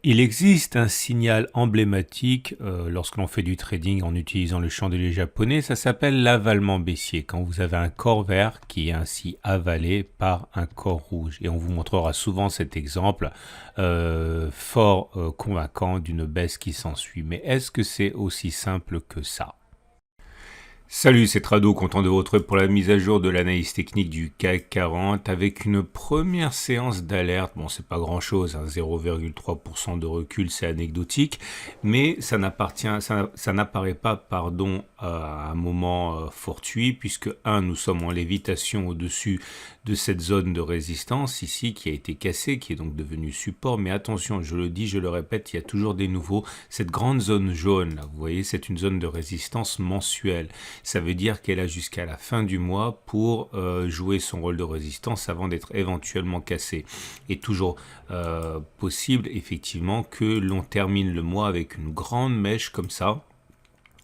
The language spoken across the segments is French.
Il existe un signal emblématique lorsque l'on fait du trading en utilisant le chandelier japonais, ça s'appelle l'avalement baissier, quand vous avez un corps vert qui est ainsi avalé par un corps rouge. Et on vous montrera souvent cet exemple fort convaincant d'une baisse qui s'ensuit. Mais est-ce que c'est aussi simple que ça? Salut, c'est Trado, content de vous retrouver pour la mise à jour de l'analyse technique du CAC 40 avec une première séance d'alerte. Bon, c'est pas grand chose, hein, 0,3% de recul, c'est anecdotique, mais ça n'apparaît pas, à un moment fortuit, puisque nous sommes en lévitation au-dessus de cette zone de résistance ici qui a été cassée, qui est donc devenue support. Mais attention, je le dis, je le répète, il y a toujours des nouveaux. Cette grande zone jaune, là, vous voyez, c'est une zone de résistance mensuelle. Ça veut dire qu'elle a jusqu'à la fin du mois pour jouer son rôle de résistance avant d'être éventuellement cassée. Et toujours possible, effectivement, que l'on termine le mois avec une grande mèche comme ça,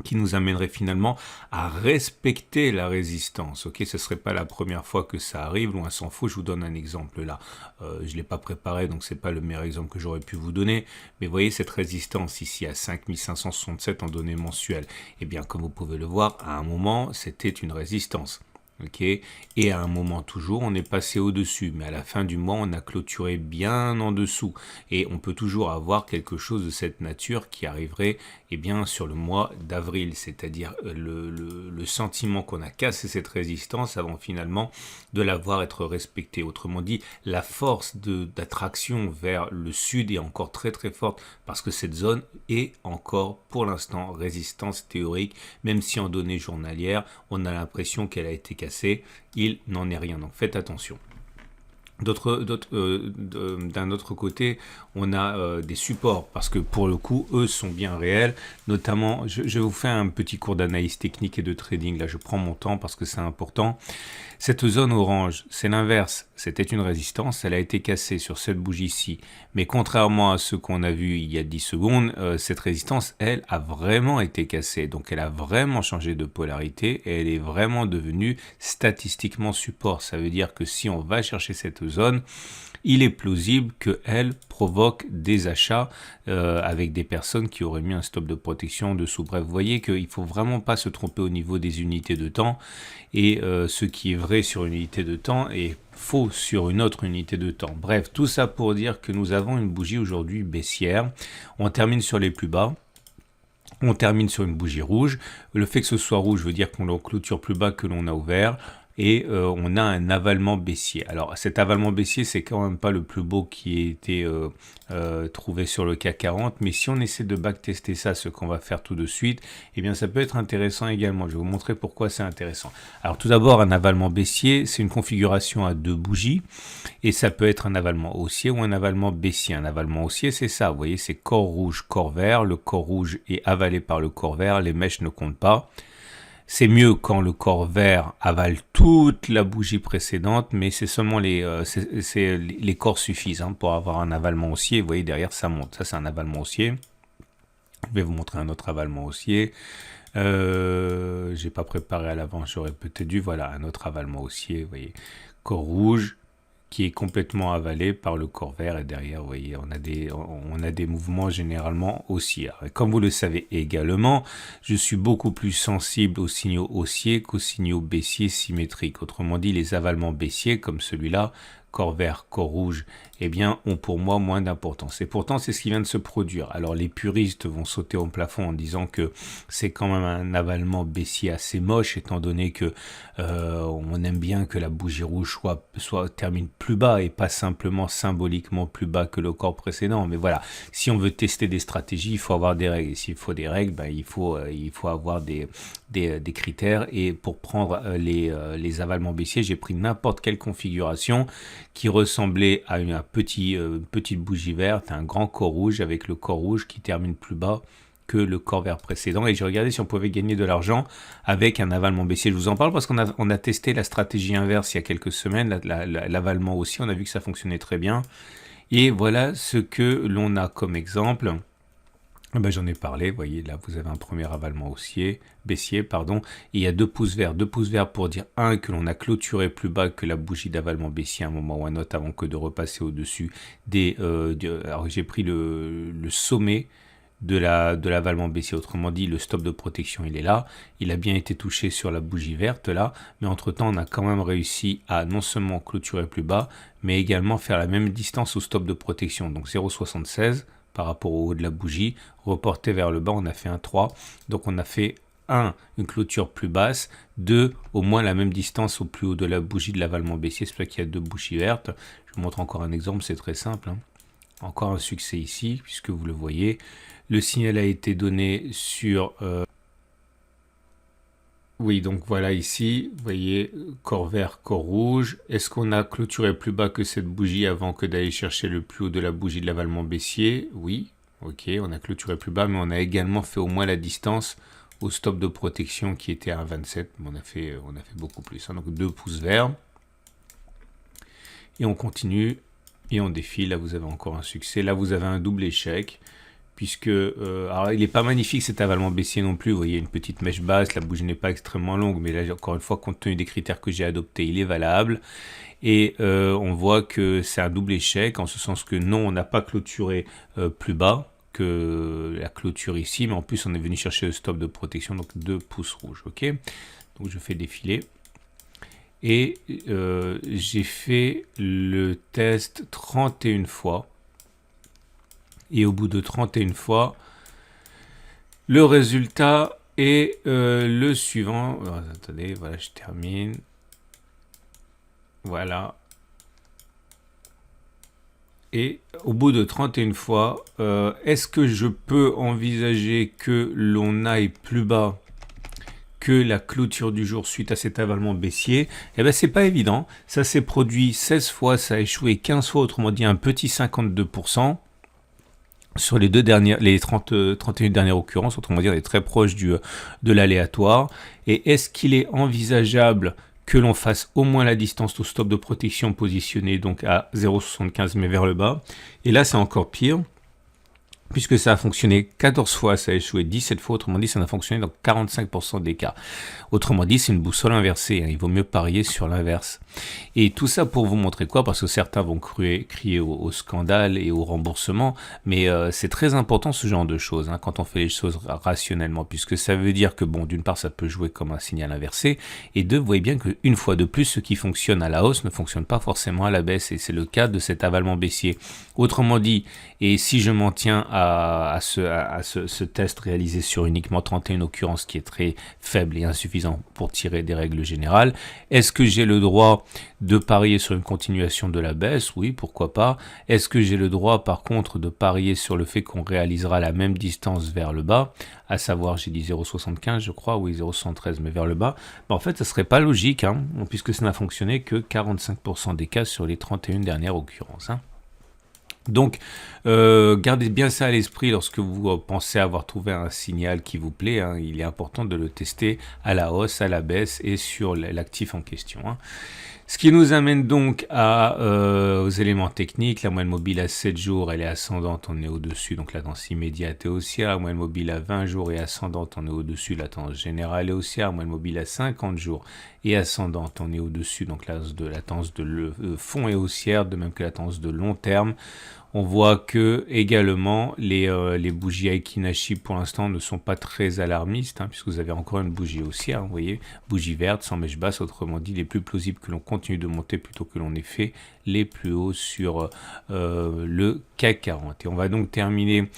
qui nous amènerait finalement à respecter la résistance. Ok, ce ne serait pas la première fois que ça arrive, loin s'en faut. Je vous donne un exemple là. Je ne l'ai pas préparé, donc ce n'est pas le meilleur exemple que j'aurais pu vous donner. Mais vous voyez cette résistance ici à 5567 en données mensuelles. Eh bien, comme vous pouvez le voir, à un moment, c'était une résistance. Okay. Et à un moment toujours, on est passé au-dessus, mais à la fin du mois, on a clôturé bien en dessous. Et on peut toujours avoir quelque chose de cette nature qui arriverait sur le mois d'avril, c'est-à-dire le sentiment qu'on a cassé cette résistance avant finalement de la voir être respectée. Autrement dit, la force d'attraction vers le sud est encore très très forte parce que cette zone est encore pour l'instant résistance théorique, même si en données journalières, on a l'impression qu'elle a été cassée. Il n'en est rien, donc faites attention. D'un autre côté, on a des supports, parce que pour le coup, eux sont bien réels. Notamment, je vous fais un petit cours d'analyse technique et de trading. Là, je prends mon temps parce que c'est important. Cette zone orange, c'est l'inverse. C'était une résistance, elle a été cassée sur cette bougie-ci. Mais contrairement à ce qu'on a vu il y a 10 secondes, cette résistance, elle, a vraiment été cassée. Donc, elle a vraiment changé de polarité et elle est vraiment devenue statistiquement support. Ça veut dire que si on va chercher cette zone, il est plausible qu'elle provoque des achats avec des personnes qui auraient mis un stop de protection dessous. Bref, vous voyez qu'il ne faut vraiment pas se tromper au niveau des unités de temps. Et ce qui est vrai sur une unité de temps est faux sur une autre unité de temps. Bref, tout ça pour dire que nous avons une bougie aujourd'hui baissière. On termine sur les plus bas. On termine sur une bougie rouge. Le fait que ce soit rouge veut dire qu'on clôture plus bas que l'on a ouvert. Et on a un avalement baissier. Alors cet avalement baissier, c'est quand même pas le plus beau qui ait été trouvé sur le CAC 40, mais si on essaie de backtester ça, ce qu'on va faire tout de suite, eh bien ça peut être intéressant également. Je vais vous montrer pourquoi c'est intéressant. Alors tout d'abord, un avalement baissier, c'est une configuration à deux bougies, et ça peut être un avalement haussier ou un avalement baissier. Un avalement haussier, c'est ça, vous voyez, c'est corps rouge, corps vert, le corps rouge est avalé par le corps vert, les mèches ne comptent pas. C'est mieux quand le corps vert avale toute la bougie précédente, mais c'est seulement les corps suffisent pour avoir un avalement haussier. Vous voyez, derrière, ça monte. Ça, c'est un avalement haussier. Je vais vous montrer un autre avalement haussier. J'ai pas préparé à l'avance, j'aurais peut-être dû. Voilà, un autre avalement haussier. Vous voyez, corps rouge qui est complètement avalé par le corps vert, et derrière, vous voyez, on a des mouvements généralement haussiers. Et comme vous le savez également, je suis beaucoup plus sensible aux signaux haussiers qu'aux signaux baissiers symétriques. Autrement dit, les avalements baissiers, comme celui-là, corps vert, corps rouge, eh bien, ont pour moi moins d'importance. Et pourtant, c'est ce qui vient de se produire. Alors, les puristes vont sauter au plafond en disant que c'est quand même un avalement baissier assez moche, étant donné que on aime bien que la bougie rouge termine plus bas et pas simplement symboliquement plus bas que le corps précédent. Mais voilà, si on veut tester des stratégies, il faut avoir des règles. Et s'il faut des règles, il faut avoir des critères. Et pour prendre les avalements baissiers, j'ai pris n'importe quelle configuration qui ressemblait à une petite bougie verte, un grand corps rouge avec le corps rouge qui termine plus bas que le corps vert précédent. Et j'ai regardé si on pouvait gagner de l'argent avec un avalement baissier. Je vous en parle parce qu'on a testé la stratégie inverse il y a quelques semaines, l'avalement aussi. On a vu que ça fonctionnait très bien. Et voilà ce que l'on a comme exemple Ah ben, j'en ai parlé, vous voyez, là vous avez un premier avalement baissier, pardon, et il y a 2 pouces verts pour dire, un, que l'on a clôturé plus bas que la bougie d'avalement baissier à un moment ou à un autre avant que de repasser au-dessus alors j'ai pris le sommet de l'avalement baissier, autrement dit le stop de protection il est là, il a bien été touché sur la bougie verte là, mais entre temps on a quand même réussi à non seulement clôturer plus bas, mais également faire la même distance au stop de protection, donc 0,76 par rapport au haut de la bougie, reporté vers le bas, on a fait un 3, donc on a fait 1, une clôture plus basse, 2, au moins la même distance au plus haut de la bougie de l'avalement baissier, c'est pour ça qu'il y a 2 bougies vertes. Je vous montre encore un exemple, c'est très simple, hein. Encore un succès ici, puisque vous le voyez, le signal a été donné sur... Oui, donc voilà ici, vous voyez, corps vert, corps rouge. Est-ce qu'on a clôturé plus bas que cette bougie avant que d'aller chercher le plus haut de la bougie de l'avalement baissier? Oui, ok, on a clôturé plus bas, mais on a également fait au moins la distance au stop de protection qui était à 27. On a fait beaucoup plus, hein, donc 2 pouces verts. Et on continue, et on défile. Là, vous avez encore un succès. Là, vous avez un double échec. Puisque, alors il n'est pas magnifique cet avalement baissier non plus, vous voyez une petite mèche basse, la bougie n'est pas extrêmement longue, mais là encore une fois, compte tenu des critères que j'ai adoptés, il est valable, et on voit que c'est un double échec, en ce sens que non, on n'a pas clôturé plus bas que la clôture ici, mais en plus on est venu chercher le stop de protection, donc 2 pouces rouges, ok. Donc je fais défiler, et j'ai fait le test 31 fois, et au bout de 31 fois, le résultat est le suivant. Attendez, voilà, je termine. Voilà. Et au bout de 31 fois, est-ce que je peux envisager que l'on aille plus bas que la clôture du jour suite à cet avalement baissier? Eh bien, c'est pas évident. Ça s'est produit 16 fois, ça a échoué 15 fois, autrement dit un petit 52%. Sur les 31 dernières occurrences, autrement dire, on est très proche de l'aléatoire. Et est-ce qu'il est envisageable que l'on fasse au moins la distance au stop de protection positionné donc à 0,75 mais vers le bas? Et là, c'est encore pire, puisque ça a fonctionné 14 fois, ça a échoué 17 fois, autrement dit, ça n'a fonctionné dans 45% des cas. Autrement dit, c'est une boussole inversée, hein, il vaut mieux parier sur l'inverse. Et tout ça pour vous montrer quoi? Parce que certains vont crier au scandale et au remboursement, mais c'est très important ce genre de choses, hein, quand on fait les choses rationnellement, puisque ça veut dire que, bon, d'une part, ça peut jouer comme un signal inversé, et deux, vous voyez bien qu'une fois de plus, ce qui fonctionne à la hausse ne fonctionne pas forcément à la baisse, et c'est le cas de cet avalement baissier. Autrement dit, et si je m'en tiens à ce test réalisé sur uniquement 31 occurrences qui est très faible et insuffisant pour tirer des règles générales, est-ce que j'ai le droit de parier sur une continuation de la baisse? Oui, pourquoi pas. Est-ce que j'ai le droit par contre de parier sur le fait qu'on réalisera la même distance vers le bas, à savoir, j'ai dit 0,75 je crois, oui 0,73 mais vers le bas? En fait, ça serait pas logique, hein, puisque ça n'a fonctionné que 45% des cas sur les 31 dernières occurrences, hein. Donc, gardez bien ça à l'esprit lorsque vous pensez avoir trouvé un signal qui vous plaît, hein. Il est important de le tester à la hausse, à la baisse et sur l'actif en question, hein. Ce qui nous amène donc aux éléments techniques. La moyenne mobile à 7 jours, elle est ascendante, on est au-dessus, donc la tendance immédiate est haussière. La moyenne mobile à 20 jours est ascendante, on est au-dessus, la tendance générale est haussière. La moyenne mobile à 50 jours est ascendante, on est au-dessus, donc la tendance de fond est haussière, de même que la tendance de long terme. On voit que également les bougies Aiki-Nashi pour l'instant ne sont pas très alarmistes, hein, puisque vous avez encore une bougie haussière, vous voyez, bougie verte sans mèche basse, autrement dit, il est plus plausible que l'on continue de monter plutôt que l'on ait fait les plus hauts sur le CAC 40. Et on va donc terminer.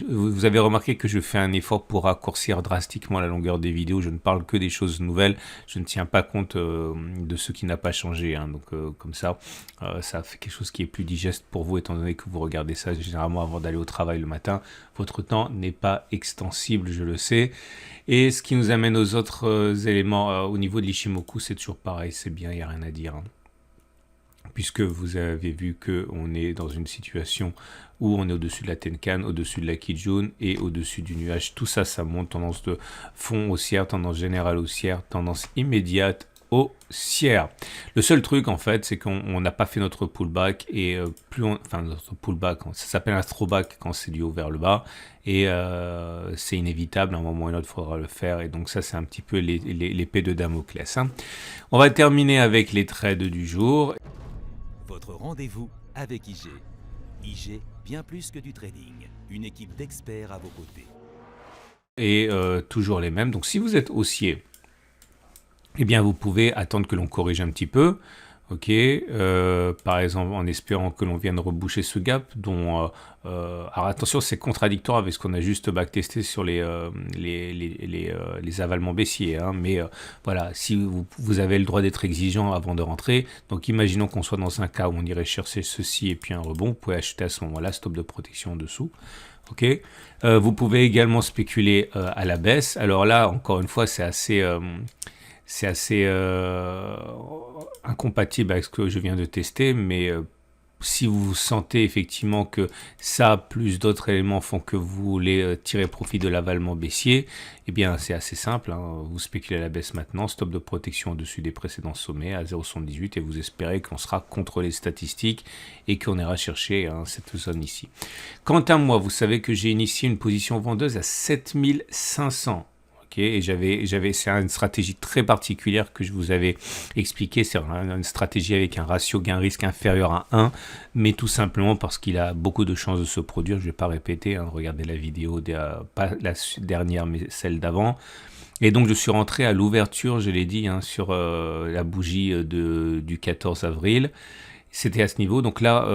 Vous avez remarqué que je fais un effort pour raccourcir drastiquement la longueur des vidéos. Je ne parle que des choses nouvelles. Je ne tiens pas compte de ce qui n'a pas changé, hein. Donc comme ça fait quelque chose qui est plus digeste pour vous, étant donné que vous regardez ça généralement avant d'aller au travail le matin. Votre temps n'est pas extensible, je le sais. Et ce qui nous amène aux autres éléments, au niveau de l'Ichimoku, c'est toujours pareil, c'est bien, il n'y a rien à dire, hein. Puisque vous avez vu qu'on est dans une situation où on est au-dessus de la Tenkan, au-dessus de la Kijun et au-dessus du nuage. Tout ça, ça monte, tendance de fond haussière, tendance générale haussière, tendance immédiate haussière. Le seul truc en fait, c'est qu'on n'a pas fait notre pullback et notre pullback, ça s'appelle un throwback quand c'est du haut vers le bas et c'est inévitable, à un moment ou à un autre, il faudra le faire et donc ça c'est un petit peu l'épée de Damoclès. Hein. On va terminer avec les trades du jour. Votre rendez-vous avec IG. IG, bien plus que du trading. Une équipe d'experts à vos côtés. Et toujours les mêmes. Donc si vous êtes haussier, eh bien vous pouvez attendre que l'on corrige un petit peu. Ok, par exemple en espérant que l'on vienne reboucher ce gap dont alors attention, c'est contradictoire avec ce qu'on a juste backtesté sur les avalements baissiers, hein, mais voilà, si vous avez le droit d'être exigeant avant de rentrer, donc imaginons qu'on soit dans un cas où on irait chercher ceci et puis un rebond, vous pouvez acheter à ce moment-là, stop de protection en dessous. Ok, vous pouvez également spéculer à la baisse. Alors là, encore une fois, c'est assez incompatible avec ce que je viens de tester, mais si vous sentez effectivement que ça, plus d'autres éléments font que vous voulez tirer profit de l'avalement baissier, eh bien c'est assez simple, hein. Vous spéculez à la baisse maintenant, stop de protection au-dessus des précédents sommets à 0,78 et vous espérez qu'on sera contre les statistiques et qu'on ira chercher cette zone ici. Quant à moi, vous savez que j'ai initié une position vendeuse à 7500. Et c'est une stratégie très particulière que je vous avais expliqué. C'est une stratégie avec un ratio gain-risque inférieur à 1, mais tout simplement parce qu'il a beaucoup de chances de se produire. Je ne vais pas répéter, hein, regardez la vidéo, pas la dernière, mais celle d'avant. Et donc je suis rentré à l'ouverture, je l'ai dit, hein, sur la bougie du 14 avril. C'était à ce niveau. Donc là,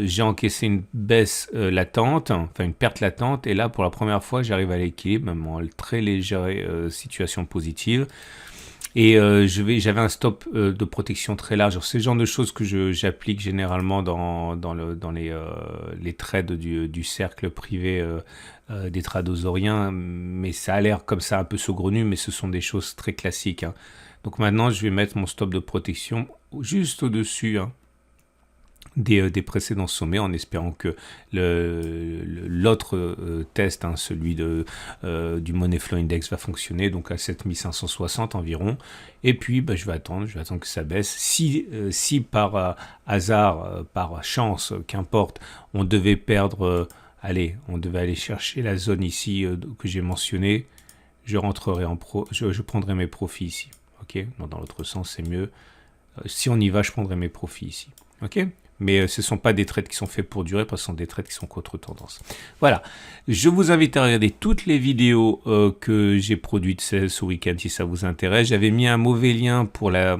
j'ai encaissé une baisse latente, enfin une perte latente. Et là, pour la première fois, j'arrive à l'équilibre, même en très légère situation positive. Et j'avais un stop de protection très large. C'est le genre de choses que j'applique généralement dans les trades du cercle privé des tradosoriens. Mais ça a l'air comme ça un peu saugrenu, mais ce sont des choses très classiques. Hein. Donc maintenant, je vais mettre mon stop de protection juste au-dessus, hein, des précédents sommets en espérant que l'autre test, hein, celui du Money Flow Index va fonctionner, donc à 7560 environ. Et puis je vais attendre que ça baisse. Si par hasard, par chance, qu'importe, on devait perdre, on devait aller chercher la zone ici que j'ai mentionnée, je rentrerai je prendrai mes profits ici. Ok, non, dans l'autre sens c'est mieux. Si on y va, je prendrai mes profits ici. Ok. Mais ce ne sont pas des trades qui sont faits pour durer, parce que ce sont des trades qui sont contre-tendance. Voilà, je vous invite à regarder toutes les vidéos que j'ai produites ce week-end si ça vous intéresse. J'avais mis un mauvais lien pour la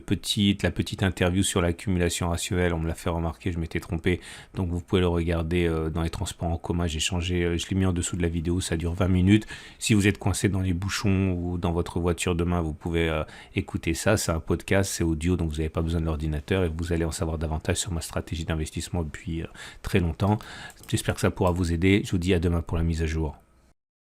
petite interview sur l'accumulation rationnelle. On me l'a fait remarquer, je m'étais trompé. Donc vous pouvez le regarder dans les transports en commun. J'ai changé, je l'ai mis en dessous de la vidéo, ça dure 20 minutes. Si vous êtes coincé dans les bouchons ou dans votre voiture demain, vous pouvez écouter ça. C'est un podcast, c'est audio, donc vous n'avez pas besoin de l'ordinateur et vous allez en savoir davantage sur ma stratégie d'investissement depuis très longtemps. J'espère que ça pourra vous aider. Je vous dis à demain pour la mise à jour.